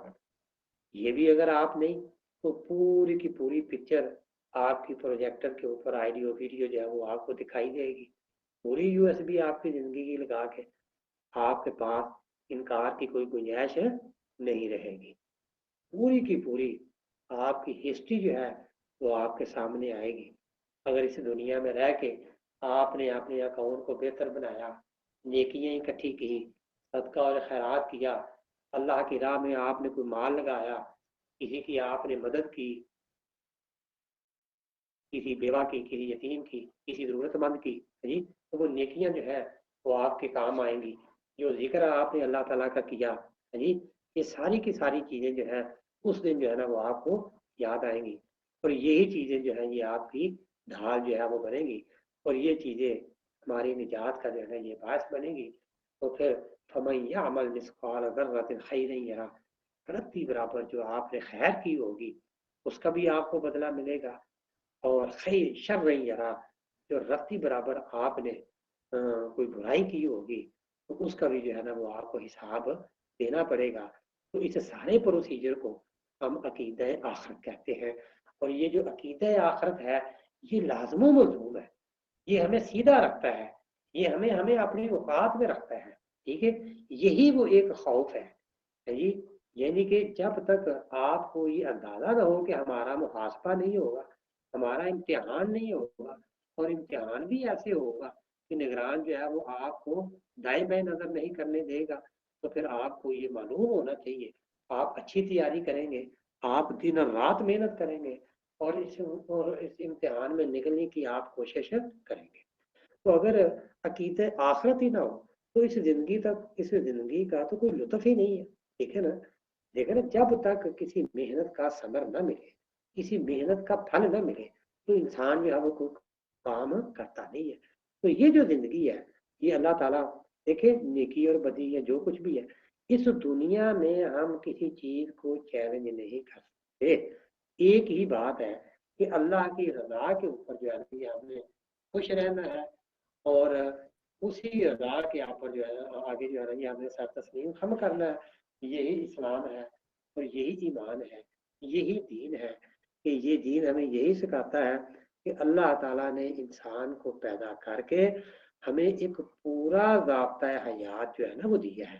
یہ بھی اگر آپ نہیں تو پوری کی پوری پکچر آپ کی پروجیکٹر کے اوپر آڈیو ویڈیو جو ہے وہ آپ کو دکھائی دے گی، پوری یو ایس بی آپ کی زندگی کی لگا کے آپ کے پاس انکار کی کوئی گنجائش نہیں رہے گی، پوری کی پوری آپ کی ہسٹری جو ہے وہ آپ کے سامنے آئے گی۔ اگر اس دنیا میں رہ کے آپ نے اپنے اکاؤنٹ کو بہتر بنایا، نیکیاں اکٹھی کی، صدقہ اور خیرات کیا، اللہ کی راہ میں آپ نے کوئی مال لگایا، کسی کی آپ نے مدد کی، کسی بیوہ کی، کسی یتیم کی، کسی ضرورت مند کی، جی تو وہ نیکیاں جو ہے وہ آپ کے کام آئیں گی۔ جو ذکر آپ نے اللہ تعالیٰ کا کیا، جی یہ ساری کی ساری چیزیں جو ہے اس دن جو ہے نا وہ آپ کو یاد آئیں گی، اور یہی چیزیں جو ہیں یہ آپ کی ڈھال جو ہے وہ بنے گی، اور یہ چیزیں ہماری نجات کا جو ہے نا یہ باعث بنے گی۔ تو پھر فَمَن يَعْمَلْ مِثْقَالَ ذَرَّةٍ خَيْرًا يَرَهُ، رتی برابر جو آپ نے خیر کی ہوگی اس کا بھی آپ کو بدلہ ملے گا، اور خیر شر یرا، جو رتی برابر آپ نے کوئی برائی کی ہوگی تو اس کا بھی جو ہے نا وہ آپ کو حساب دینا پڑے گا۔ تو اس سارے پروسیجر کو ہم عقیدہ آخرت کہتے ہیں، اور یہ جو عقیدہ آخرت ہے یہ لازم و ملزوم ہے، یہ ہمیں سیدھا رکھتا ہے، یہ ہمیں اپنی اوقات میں رکھتا ہے، ٹھیک ہے؟ یہی وہ ایک خوف ہے جی، یعنی کہ جب تک آپ کو یہ اندازہ نہ ہو کہ ہمارا محاسبہ نہیں ہوگا، ہمارا امتحان نہیں ہوگا، اور امتحان بھی ایسے ہوگا کہ نگران جو ہے وہ آپ کو دائیں بائیں نظر نہیں کرنے دے گا، تو پھر آپ کو یہ معلوم ہونا چاہیے آپ اچھی تیاری کریں گے، آپ دن رات محنت کریں گے، اور اس امتحان میں نکلنے کی آپ کوشش کریں گے۔ تو اگر عقیدہ آخرت ہی نہ ہو تو اس زندگی کا تو کوئی لطف ہی نہیں ہے، ٹھیک ہے نا؟ دیکھیں نا، جب تک کسی محنت کا ثمر نہ ملے، کسی محنت کا پھل نہ ملے تو انسان جو ہے وہ کوئی کام کرتا نہیں ہے. تو یہ جو زندگی ہے یہ اللہ تعالیٰ دیکھیں نیکی اور بدی ہے جو کچھ بھی ہے اس دنیا میں ہم کسی چیز کو چیلنج نہیں کر سکتے. ایک ہی بات ہے کہ اللہ کی رضا کے اوپر جو ہے کہ ہم نے خوش رہنا ہے اور اسی رضا کے اوپر جو ہے آگے جو ہے یہ ہم نے سر تسلیم ہم کرنا ہے. یہی اسلام ہے اور یہی ایمان ہے, یہی دین ہے کہ یہ دین ہمیں یہی سکھاتا ہے کہ اللہ تعالیٰ نے انسان کو پیدا کر کے ہمیں ایک پورا ضابطۂ حیات جو ہے نا وہ دیا ہے.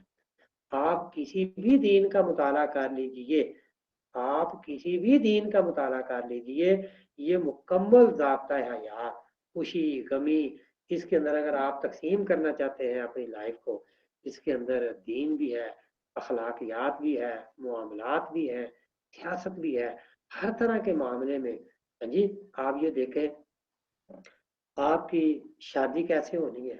آپ کسی بھی دین کا مطالعہ کر لیجئے, آپ کسی بھی دین کا مطالعہ کر لیجئے, یہ مکمل ضابطۂ حیات, خوشی غمی, اس کے اندر اگر آپ تقسیم کرنا چاہتے ہیں اپنی لائف کو, اس کے اندر دین بھی ہے, اخلاقیات بھی ہے, معاملات بھی ہے, سیاست بھی ہے, ہر طرح کے معاملے میں. جی آپ یہ دیکھیں آپ کی شادی کیسے ہونی ہے,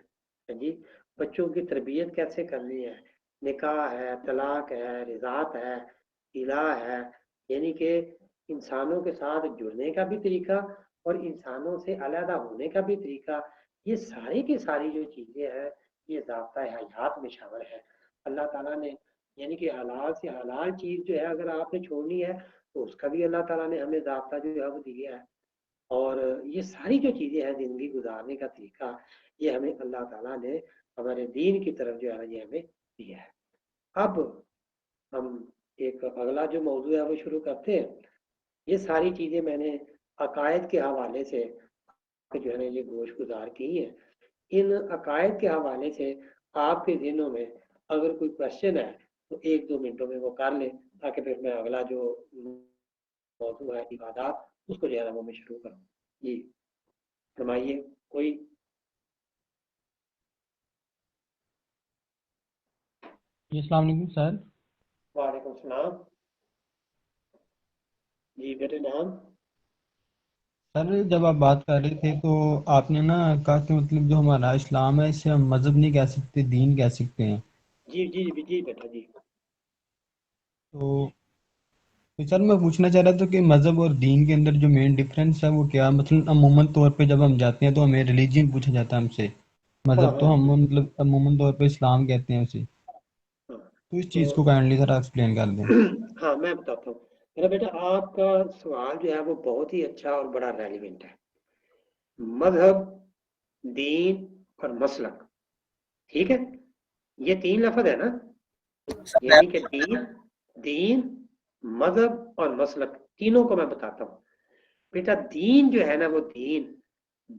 جی بچوں کی تربیت کیسے کرنی ہے, نکاح ہے, طلاق ہے, رضاعت ہے, الہ ہے, یعنی کہ انسانوں کے ساتھ جڑنے کا بھی طریقہ اور انسانوں سے علیحدہ ہونے کا بھی طریقہ, یہ ساری کی ساری جو چیزیں ہیں یہ ضابطۂ حیات میں شامل ہے. اللہ تعالیٰ نے یعنی کہ حلال سے حلال چیز جو ہے اگر آپ نے چھوڑنی ہے تو اس کا بھی اللہ تعالیٰ نے ہمیں ضابطہ جو ہے وہ دیا ہے. اور یہ ساری جو چیزیں ہیں زندگی گزارنے کا طریقہ یہ ہمیں اللہ تعالیٰ نے ہمارے دین کی طرف جو ہے یہ ہمیں دیا ہے. اب ہم ایک اگلا جو موضوع ہے وہ شروع کرتے ہیں. یہ ساری چیزیں میں نے عقائد کے حوالے سے جو ہے نا یہ گوش گزار کی ہیں. ان عقائد کے حوالے سے آپ کے ذہنوں میں اگر کوئی کوشچن ہے تو 1-2 منٹوں میں وہ کر لیں تاکہ پھر میں اگلا جو موضوع ہے عبادات اس کو جو ہے وہ میں شروع کروں. جی فرمائیے کوئی. جی السلام علیکم سر. وعلیکم السلام. جی بیٹے نام. سر جب آپ بات کر رہے تھے تو آپ نے نا کہا کہ مطلب جو ہمارا اسلام ہے اسے ہم مذہب نہیں کہہ سکتے, دین کہہ سکتے ہیں. جی جی جی بیٹا جی. تو سر میں پوچھنا چاہ رہا تھا کہ مذہب اور دین کے اندر جو مین ڈفرینس ہے وہ کیا, مطلب عموماً طور پہ جب ہم جاتے ہیں تو ہمیں ریلیجین پوچھا جاتا ہے ہم سے, ہاں مذہب تو ہاں ہم مطلب عموماً طور پہ اسلام کہتے ہیں اسے. ہاں تو اس تو چیز کو کائنڈلی ذرا ایکسپلین کر دیں. ہاں میں بتاتا ہوں. میرا بیٹا آپ کا سوال جو ہے وہ بہت ہی اچھا اور بڑا ریلیونٹ ہے. مذہب, دین اور مسلک, ٹھیک ہے, یہ 3 لفظ ہے نا, یعنی کہ دین مذہب اور مسلک تینوں کو میں بتاتا ہوں. بیٹا دین جو ہے نا وہ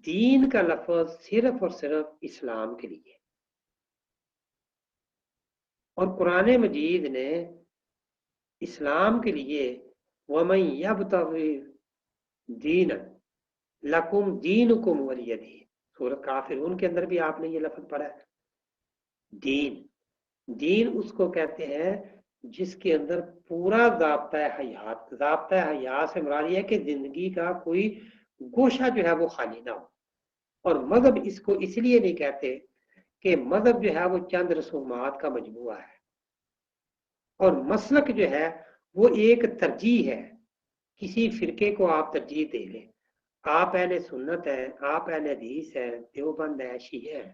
دین کا لفظ صرف اور صرف اسلام کے لیے, اور قرآن مجید نے اسلام کے لیے وَمَن يَبْتَغِ دِينًا لَكُمْ دِينُكُمْ وَلِيَ دِينِ, سورۃ کافرون کے اندر بھی آپ نے یہ لفظ پڑھا ہے. دین اس کو کہتے ہیں جس کے اندر پورا ضابطۂ حیات, ضابطۂ حیات سے مراد یہ ہے کہ زندگی کا کوئی گوشہ جو ہے وہ خالی نہ ہو. اور مذہب اس کو اس لیے نہیں کہتے کہ مذہب جو ہے وہ چند رسومات کا مجموعہ ہے, اور مسلک جو ہے وہ ایک ترجیح ہے. کسی فرقے کو آپ ترجیح دے لیں, آپ اہل سنت ہے, آپ اہل حدیث ہے, دیوبند ہے, شیعہ ہے,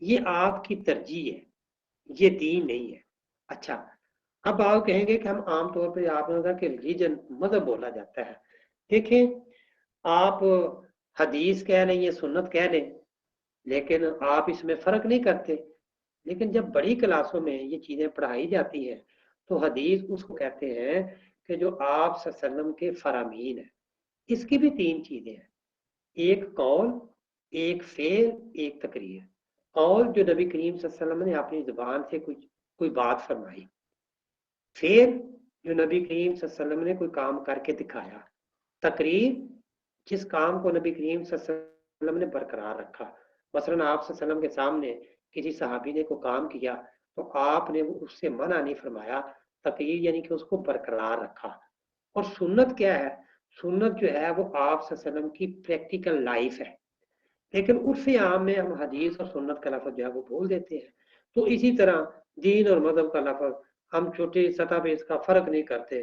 یہ آپ کی ترجیح ہے, یہ دین نہیں ہے. اچھا اب آپ کہیں گے کہ ہم عام طور پہ آپ نے کہا کہ ریلیجن مذہب بولا جاتا ہے. دیکھیں آپ حدیث کہہ لیں یا سنت کہہ لیں لیکن آپ اس میں فرق نہیں کرتے. لیکن جب بڑی کلاسوں میں یہ چیزیں پڑھائی جاتی ہیں تو حدیث اس کو کہتے ہیں کہ جو آپ صلی اللہ علیہ وسلم کے فرامین ہیں. اس کی بھی 3 چیزیں ہیں, ایک قول, ایک فعل, ایک تقریر. قول جو نبی کریم صلی اللہ علیہ وسلم نے اپنی زبان سے کوئی بات فرمائی, فعل جو نبی کریم صلی اللہ علیہ وسلم نے کوئی کام کر کے دکھایا, تقریر جس کام کو نبی کریم صلی اللہ علیہ وسلم نے برقرار رکھا. مثلا آپ صلی اللہ علیہ وسلم کے سامنے کسی صحابی نے کوئی کام کیا تو آپ نے اس سے منع نہیں فرمایا, تقریر یعنی کہ اس کو برقرار رکھا. اور سنت کیا ہے, سنت جو ہے وہ آپ صلی اللہ علیہ وسلم کی پریکٹیکل لائف ہے. لیکن عرف عام میں ہم حدیث اور سنت کا لفظ جو ہے وہ بول دیتے ہیں. تو اسی طرح دین اور مذہب کا لفظ ہم چھوٹی سطح پہ اس کا فرق نہیں کرتے.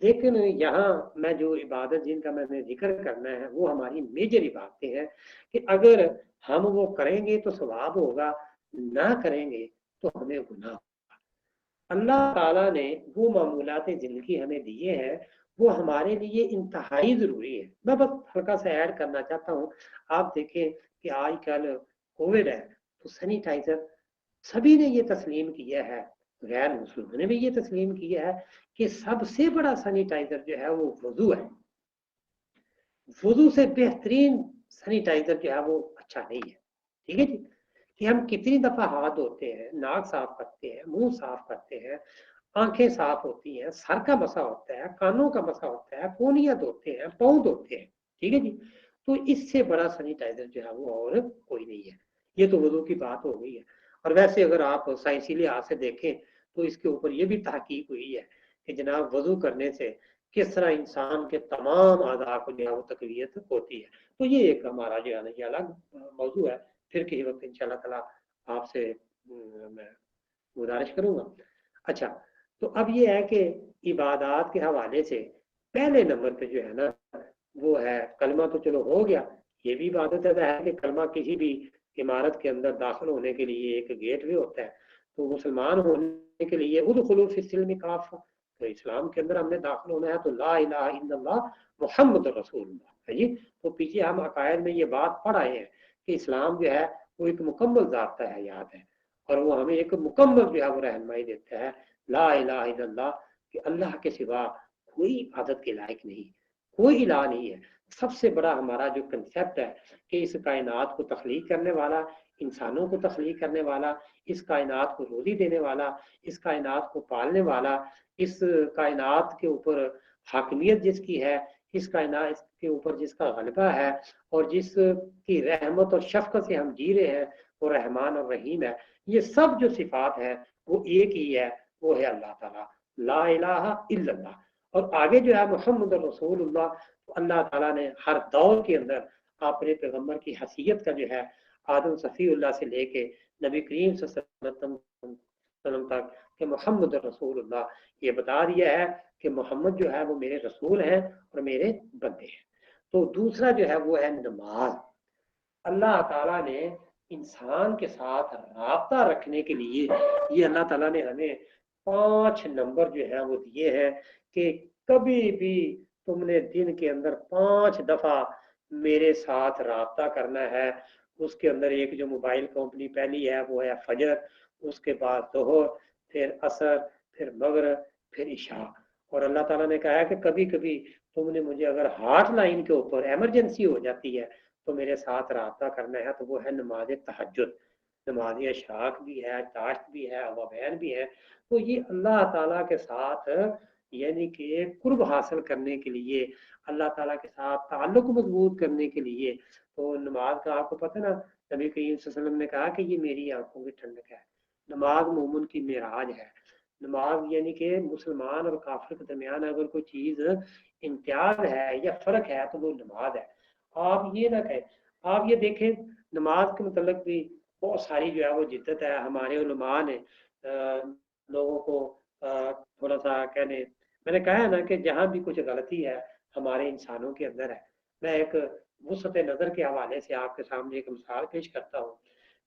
لیکن یہاں میں جو عبادت جن کا میں نے ذکر کرنا ہے وہ ہماری میجر عبادتیں ہیں کہ اگر ہم وہ کریں گے تو ثواب ہوگا، نہ کریں گے تو ہمیں گناہ ہوگا۔ اللہ تعالیٰ نے وہ معمولات زندگی ہمیں دیے ہیں، وہ ہمارے لیے انتہائی ضروری ہے۔ میں بس ہلکا سا ایڈ کرنا چاہتا ہوں، آپ دیکھیں کہ آج کل کووڈ ہے تو سینیٹائزر سبھی نے یہ تسلیم کیا ہے، غیر مسلموں نے بھی یہ تسلیم کیا ہے کہ سب سے بڑا سینیٹائزر جو ہے وہ وضو ہے۔ وضو سے بہترین سینیٹائزر جو ہے وہ اچھا نہیں ہے، ٹھیک ہے جی، کہ ہم کتنی دفعہ ہاتھ دھوتے ہیں، ناک صاف کرتے ہیں، منہ صاف کرتے ہیں، آنکھیں صاف ہوتی ہیں، سر کا مسا ہوتا ہے، کانوں کا مسا ہوتا ہے، کونیاں دھوتے ہیں، پاؤں دھوتے ہیں، ٹھیک ہے جی۔ تو اس سے بڑا سینیٹائزر جو ہے وہ اور کوئی نہیں ہے۔ یہ تو وضو کی بات ہو گئی ہے۔ اور ویسے اگر آپ سائنسی لحاظ سے دیکھیں تو اس کے اوپر یہ بھی تحقیق ہوئی ہے کہ جناب وضو کرنے سے کس طرح انسان کے تمام اعضاء کو جو ہے وہ تقویت ہوتی ہے۔ تو یہ ایک ہمارا جو ہے نا یہ الگ موضوع ہے، پھر کسی وقت انشاءاللہ تعالیٰ آپ سے میں گزارش کروں گا۔ اچھا، تو اب یہ ہے کہ عبادات کے حوالے سے پہلے نمبر پہ جو ہے نا وہ ہے کلمہ، تو چلو ہو گیا، یہ بھی عبادت ہے کہ کلمہ کسی بھی عمارت کے اندر داخل ہونے کے لیے ایک گیٹ وے ہوتا ہے۔ تو مسلمان ہونے کے لیے ادخلوا فی السلم کافہ، تو اسلام کے اندر ہم نے داخل ہونا ہے تو لا الہ الا اللہ محمد رسول اللہ ہے جی۔ تو پیچھے ہم عقائد میں یہ بات پڑھ آئے ہیں کہ اسلام جو ہے وہ ایک مکمل ضابطہ ہے، یاد ہے، اور وہ ہمیں ایک مکمل جو ہے وہ رہنمائی دیتا ہے لا الہ الا اللہ، کہ اللہ کے سوا کوئی عبادت کے لائق نہیں، کوئی الہ نہیں ہے۔ سب سے بڑا ہمارا جو کنسیپٹ ہے کہ اس کائنات کو تخلیق کرنے والا، انسانوں کو تخلیق کرنے والا، اس کائنات کو روزی دینے والا، اس کائنات کو پالنے والا، اس کائنات کے اوپر حاکمیت جس کی ہے، اس کائنات کے اوپر جس کا غلبہ ہے، اور جس کی رحمت اور شفقت سے ہم جی رہے ہیں، وہ رحمان اور رحیم ہے۔ یہ سب جو صفات ہے وہ ایک ہی ہے، وہ ہے اللہ تعالیٰ، لا الہ الا اللہ۔ اور آگے جو ہے محمد رسول اللہ، تو اللہ تعالیٰ نے ہر دور کے اندر اپنے پیغمبر کی حیثیت کا جو ہے آدم صفی اللہ سے لے کے نبی کریم صلی اللہ علیہ وسلم تک کہ محمد رسول اللہ، یہ بتا دیا ہے کہ محمد جو ہے وہ میرے رسول ہیں اور میرے بندے ہیں۔ تو دوسرا جو ہے وہ ہے نماز۔ اللہ تعالیٰ نے انسان کے ساتھ رابطہ رکھنے کے لیے یہ اللہ تعالیٰ نے ہمیں 5 نمبر جو ہے وہ دیے ہیں کہ کبھی بھی تم نے دن کے اندر 5 دفعہ میرے ساتھ رابطہ کرنا ہے۔ اس کے اندر ایک جو موبائل کمپنی پہلی ہے وہ ہے فجر، اس کے بعد ظہر، پھر عصر، پھر مغرب، پھر عشاء۔ اور اللہ تعالیٰ نے کہا ہے کہ کبھی کبھی تم نے مجھے اگر ہارٹ لائن کے اوپر ایمرجنسی ہو جاتی ہے تو میرے ساتھ رابطہ کرنا ہے، تو وہ ہے نماز تہجد۔ نماز اشراق بھی ہے، چاشت بھی ہے، اوابین بھی ہے۔ تو یہ اللہ تعالیٰ کے ساتھ یعنی کہ قرب حاصل کرنے کے لیے، اللہ تعالیٰ کے ساتھ تعلق مضبوط کرنے کے لیے، تو نماز کا آپ کو پتہ نا، نبی کریم صلی اللہ علیہ وسلم نے کہا کہ یہ میری آنکھوں کی ٹھنڈک ہے۔ نماز مومن کی معراج ہے۔ نماز یعنی کہ مسلمان اور کافر کے درمیان اگر کوئی چیز امتیاز ہے یا فرق ہے تو وہ نماز ہے۔ آپ یہ نہ کہیں، آپ یہ دیکھیں نماز کے متعلق بھی بہت ساری جو ہے وہ جدت ہے۔ ہمارے علماء نے لوگوں کو تھوڑا سا کہنے، میں نے کہا ہے نا کہ جہاں بھی کچھ غلطی ہے ہمارے انسانوں کے اندر ہے۔ میں ایک وسعت نظر کے حوالے سے آپ کے سامنے ایک مثال پیش کرتا ہوں۔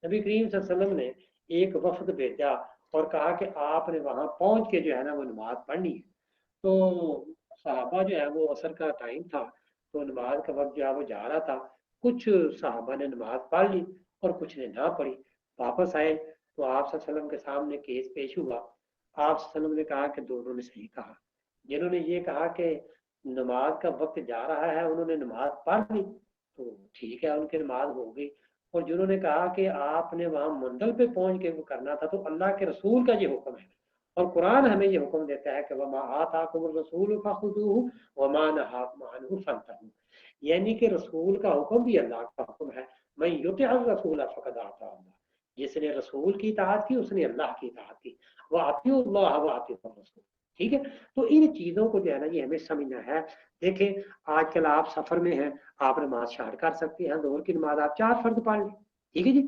نبی کریم صلی اللہ علیہ وسلم نے ایک وفد بھیجا اور کہا کہ آپ نے وہاں پہنچ کے جو ہے نا وہ نماز پڑھنی ہے۔ تو صحابہ جو ہے وہ عصر کا ٹائم تھا، تو نماز کا وقت جو ہے وہ جا رہا تھا۔ کچھ صحابہ نے نماز پڑھ لی اور کچھ نے نہ پڑھی۔ واپس آئے تو آپ صلی اللہ علیہ وسلم کے سامنے کیس پیش ہوا۔ آپ صلی اللہ علیہ وسلم نے کہا کہ دونوں نے صحیح کہا۔ جنہوں نے یہ کہا کہ نماز کا وقت جا رہا ہے انہوں نے نماز پڑھ لی تو ٹھیک ہے، ان کی نماز ہو گئی۔ اور جنہوں نے کہا کہ آپ نے وہاں منزل پہ پہنچ کے وہ کرنا تھا، تو اللہ کے رسول کا یہ حکم ہے، اور قرآن ہمیں یہ حکم دیتا ہے کہ وما آتاکم الرسول فخذوہ وما نہاکم عنہ فانتہوا، یعنی کہ رسول کا حکم بھی اللہ کا حکم ہے۔ من یطع الرسول فقد اطاع اللہ، جس نے رسول کی اطاعت کی اس نے اللہ کی اطاعت کی۔ واطیعوا اللہ واطیعوا الرسول، ٹھیک ہے۔ تو ان چیزوں کو جو ہے نا یہ ہمیں سمجھنا ہے۔ دیکھیں آج کل آپ سفر میں ہیں، آپ نماز شارٹ کر سکتے ہیں، ظہر کی نماز آپ 4 فرض پڑھ لیں، ٹھیک ہے جی۔